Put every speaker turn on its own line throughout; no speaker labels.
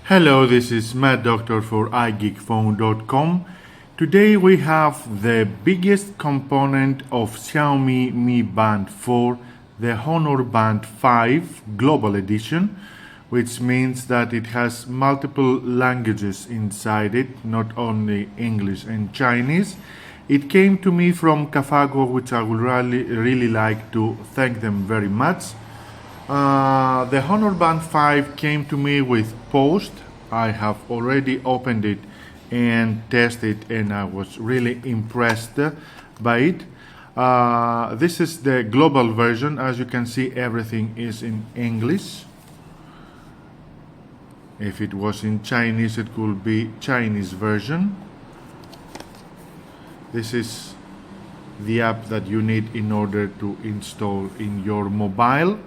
Hello, this is Matt Doctor for iGeekPhone.com. Today we have the biggest component of Xiaomi Mi Band 4, the Honor Band 5 Global Edition, which means that it has multiple languages inside it, not only English and Chinese. It came to me from Cafago, which I would really like to thank them very much. The Honor Band 5 came to me with post. I have already opened it and tested it, and I was really impressed by it. This is the global version. As you can see, everything is in English. If it was in Chinese, it could be Chinese version. This is the app that you need in order to install in your mobile.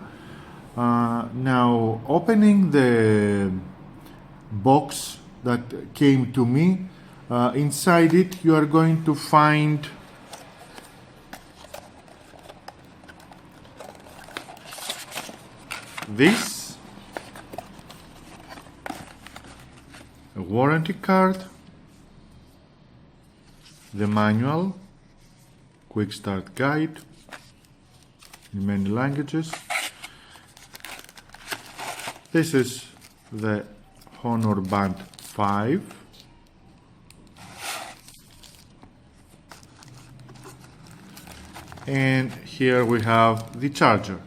Now, opening the box that came to me, inside it you are going to find this, a warranty card, the manual, quick start guide in many languages. This is the Honor Band 5. And here we have the charger.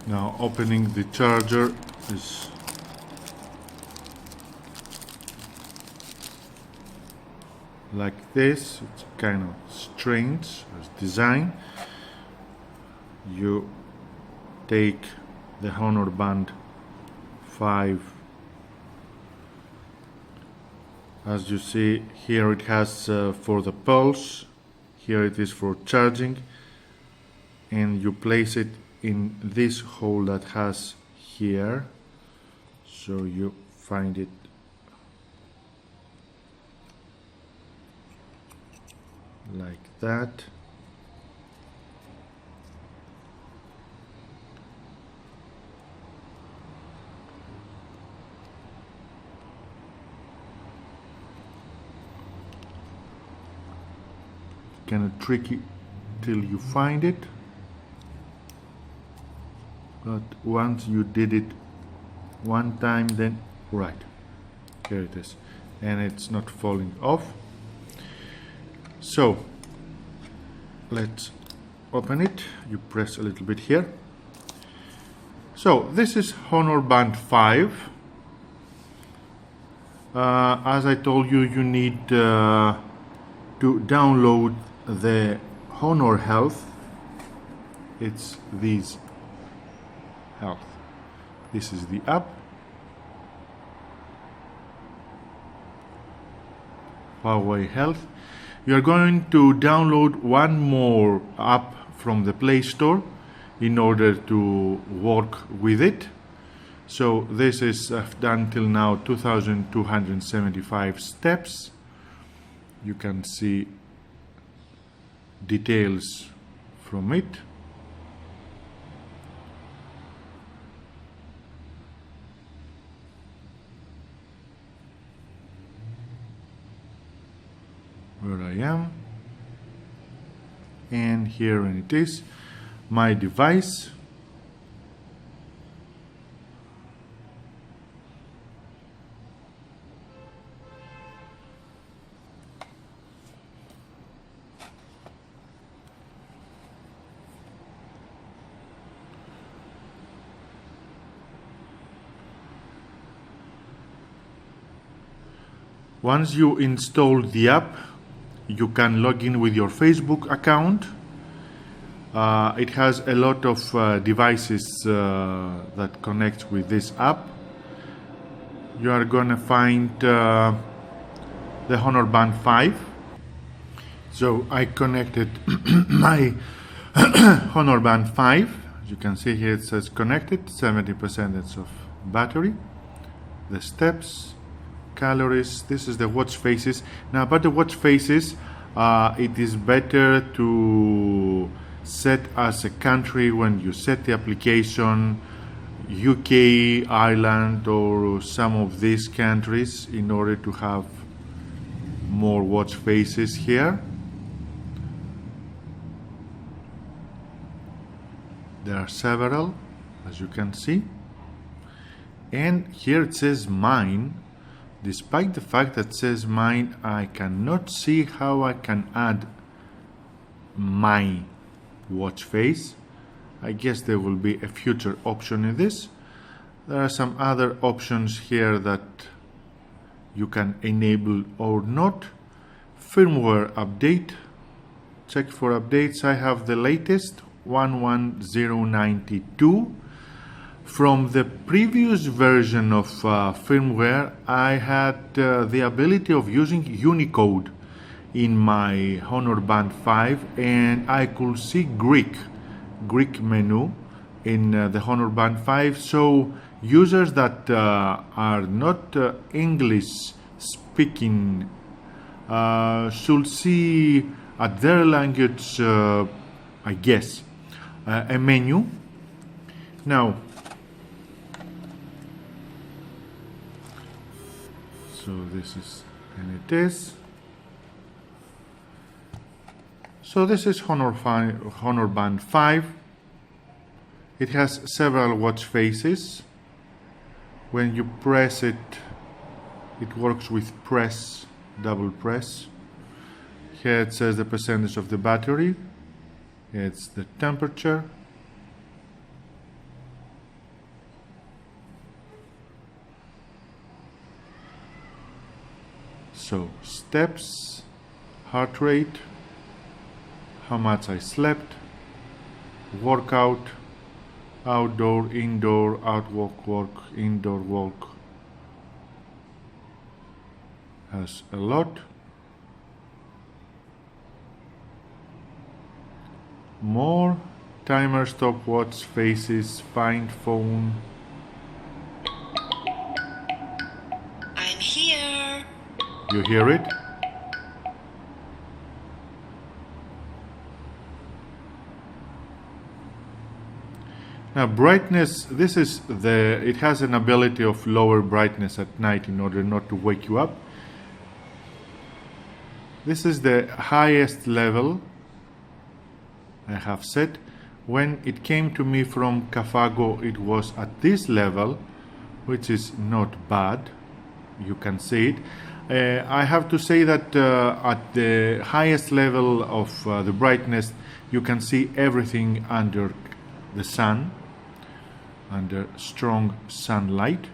Now opening the charger is like this. It's kind of strange as design. You take the Honor Band 5. As you see here, it has for the pulse, here it is for charging, and you place it in this hole that has here, so you find it like that. Kind of tricky till you find it, but once you did it one time, then right, here it is, and it's not falling off. So let's open it. You press a little bit here. So this is Honor Band 5. As I told you, you need to download the Honor Health. It's this Health. This is the app. Huawei Health. You are going to download one more app from the Play Store in order to work with it. So this is done till now 2,275 steps. You can see details from it. Where I am, and here it is, my device. Once you install the app, you can log in with your Facebook account. It has a lot of devices that connect with this app. You are going to find the Honor Band 5. So I connected my Honor Band 5. As you can see here, it says connected, 70% of battery. The steps, calories. This is the watch faces. Now about the watch faces, it is better to set as a country. When you set the application, UK, Ireland, or some of these countries in order to have more watch faces here. There are several, as you can see. And here it says mine. Despite the fact that it says mine, I cannot see how I can add my watch face. I guess there will be a future option in this. There are some other options here that you can enable or not. Firmware update. Check for updates. I have the latest 11092. From the previous version of firmware, I had the ability of using Unicode in my Honor Band 5, and I could see Greek menu in the Honor Band 5. So users that are not English speaking should see at their language, I guess, a menu. Now, so this is, and it is. So this is Honor Band 5. It has several watch faces. When you press it, it works with press, double press. Here it says the percentage of the battery. It's the temperature. So steps, heart rate, how much I slept, workout, outdoor, indoor, outwalk, walk, indoor walk. Has a lot. More timer, stopwatch, faces, find phone.
I'm here.
You hear it? Now brightness, it has an ability of lower brightness at night in order not to wake you up. This is the highest level I have set. When it came to me from Cafago, it was at this level, which is not bad. You can see it. I have to say that at the highest level of the brightness, you can see everything under the sun, under strong sunlight.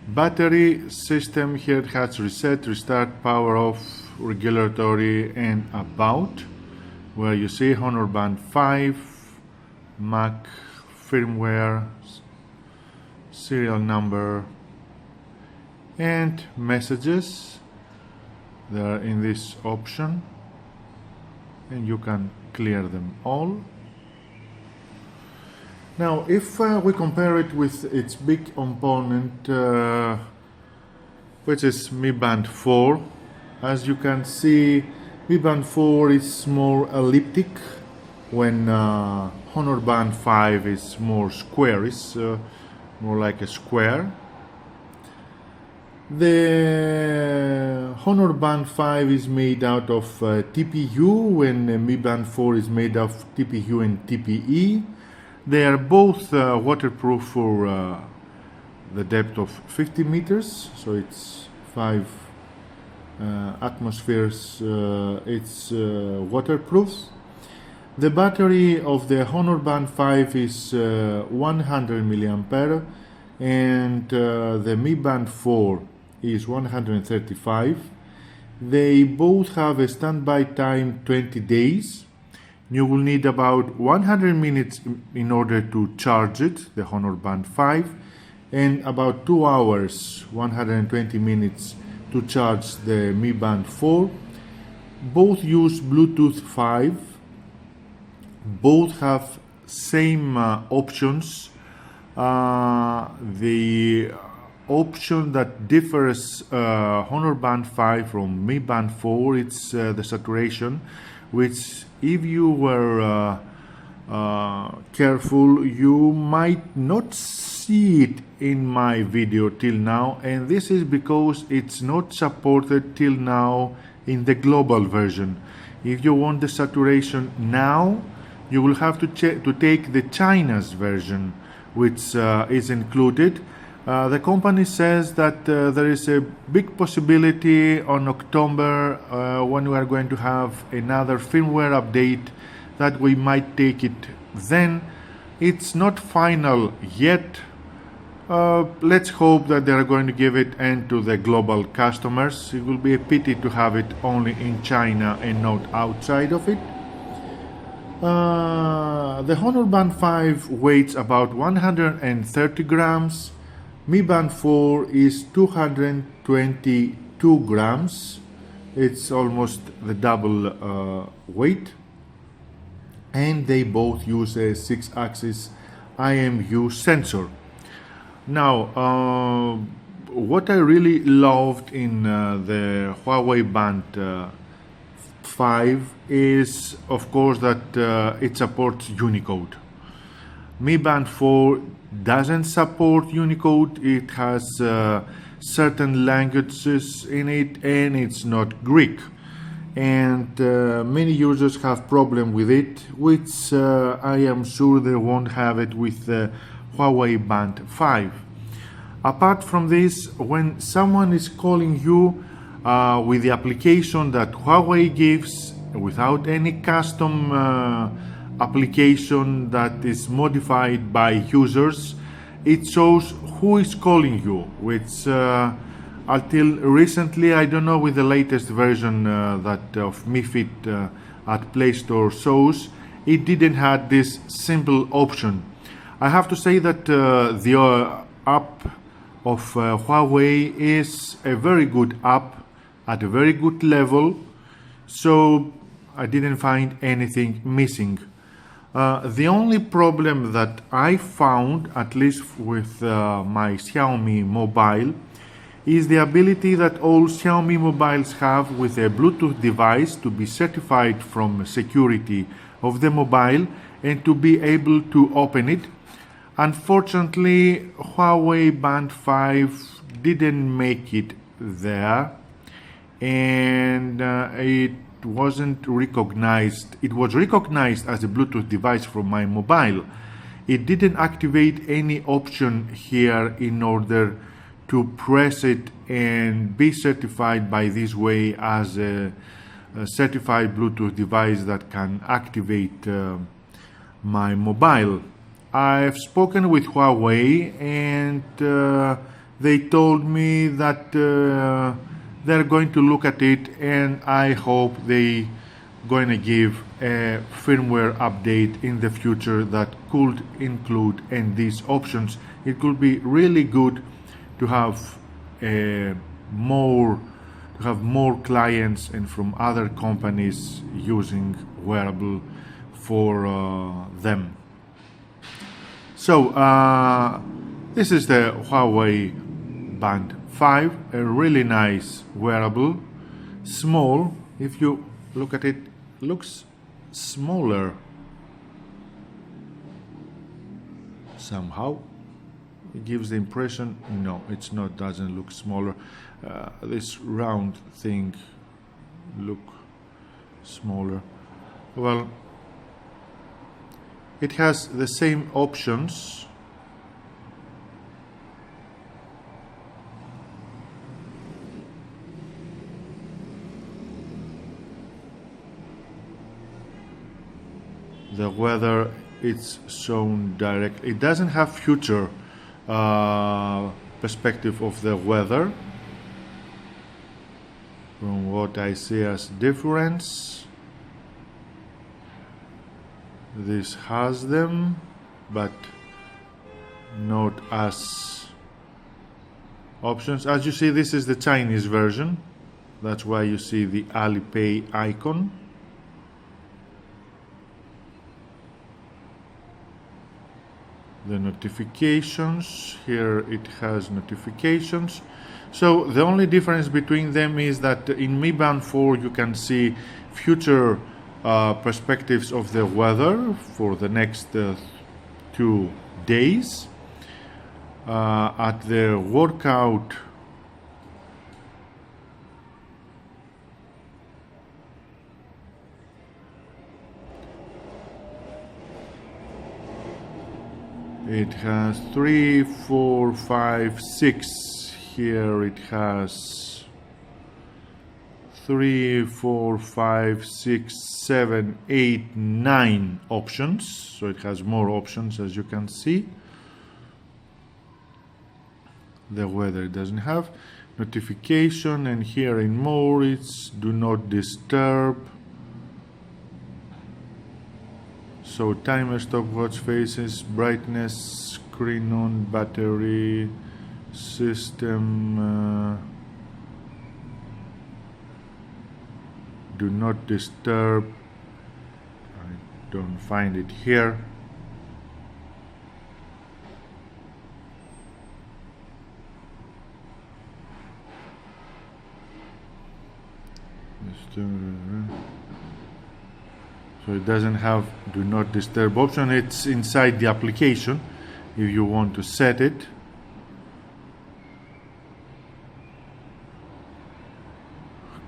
Battery system, here it has reset, restart, power off, regulatory, and about, where you see Honor Band 5, Mac, firmware, serial number, and messages. They are in this option, and you can clear them all. Now, if we compare it with its big opponent, which is Mi Band 4, as you can see, Mi Band 4 is more elliptic, when Honor Band 5 is more square, is more like a square. The Honor Band 5 is made out of TPU, when Mi Band 4 is made of TPU and TPE. They are both waterproof for the depth of 50 meters, so it's 5 atmospheres, it's waterproof. The battery of the Honor Band 5 is 100 milliampere, and the Mi Band 4 is 135. They both have a standby time 20 days. You will need about 100 minutes in order to charge it, the Honor Band 5, and about 2 hours, 120 minutes to charge the Mi Band 4. Both use Bluetooth 5. Both have same options. The option that differs Honor Band 5 from Mi Band 4, it's the saturation, which if you were careful, you might not see it in my video till now, and this is because it's not supported till now in the global version. If you want the saturation now, you will have to take the China's version, which is included. The company says that there is a big possibility on October when we are going to have another firmware update that we might take it then. It's not final yet. Let's hope that they are going to give it to the global customers. It will be a pity to have it only in China and not outside of it. The Honor Band 5 weighs about 130 grams. Mi Band 4 is 222 grams. It's almost the double weight. And they both use a 6-axis IMU sensor. Now, what I really loved in the Huawei Band 5 is, of course, that it supports Unicode. Mi Band 4 doesn't support Unicode. It has certain languages in it, and it's not Greek. And many users have problem with it, which I am sure they won't have it with the Huawei Band 5. Apart from this, when someone is calling you with the application that Huawei gives, without any custom application that is modified by users, it shows who is calling you, which until recently, I don't know with the latest version that of Mi Fit at Play Store shows, it didn't have this simple option. I have to say that the app of Huawei is a very good app at a very good level, so I didn't find anything missing. The only problem that I found, at least with my Xiaomi mobile, is the ability that all Xiaomi mobiles have with a Bluetooth device to be certified from security of the mobile and to be able to open it. Unfortunately, Huawei Band 5 didn't make it there, and it wasn't recognized. It was recognized as a Bluetooth device from my mobile. It didn't activate any option here in order to press it and be certified by this way as a certified Bluetooth device that can activate my mobile. I've spoken with Huawei, and they told me that they're going to look at it, and I hope they going to give a firmware update in the future that could include these options. It could be really good to have more clients and from other companies using wearable for them. So this is the Huawei Band 5, a really nice wearable, small. If you look at it, looks smaller somehow. It gives the impression, no, it's not, doesn't look smaller. This round thing look smaller. Well, it has the same options. The weather, it's shown direct. It doesn't have future perspective of the weather. From what I see as difference, this has them, but not as options. As you see, this is the Chinese version. That's why you see the Alipay icon. The notifications, here it has notifications. So the only difference between them is that in Mi Band 4 you can see future perspectives of the weather for the next 2 days. At the workout it has 3, 4, 5, 6. Here it has 3, 4, 5, 6, 7, 8, 9 options. So it has more options, as you can see. The weather doesn't have notification, and here in more it's do not disturb. So timer, stopwatch, faces, brightness, screen on, battery, system, do not disturb. I don't find it here. So it doesn't have do not disturb option. It's inside the application if you want to set it.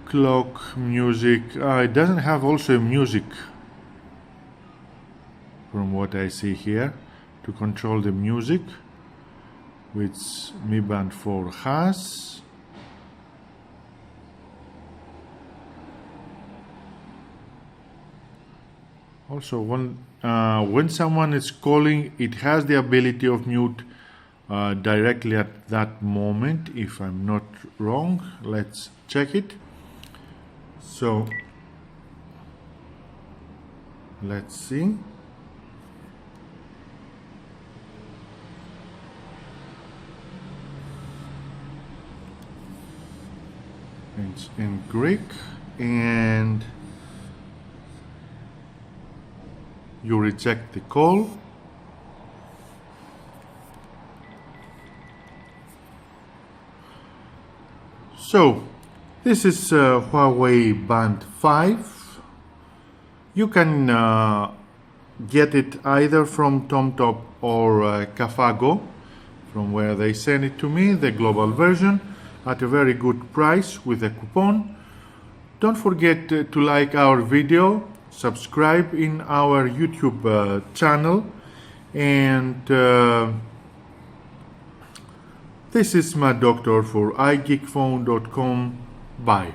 Clock, music. It doesn't have also music from what I see here to control the music, which Mi Band 4 has. Also, when someone is calling, it has the ability of mute directly at that moment, if I'm not wrong. Let's check it. So, let's see. It's in Greek, and you reject the call. So this is Huawei Band 5. You can get it either from Tomtop or Cafago, from where they send it to me, the global version, at a very good price with a coupon. Don't forget to like our video, subscribe in our YouTube channel, and this is Matt Doctor for iGeekphone.com. Bye.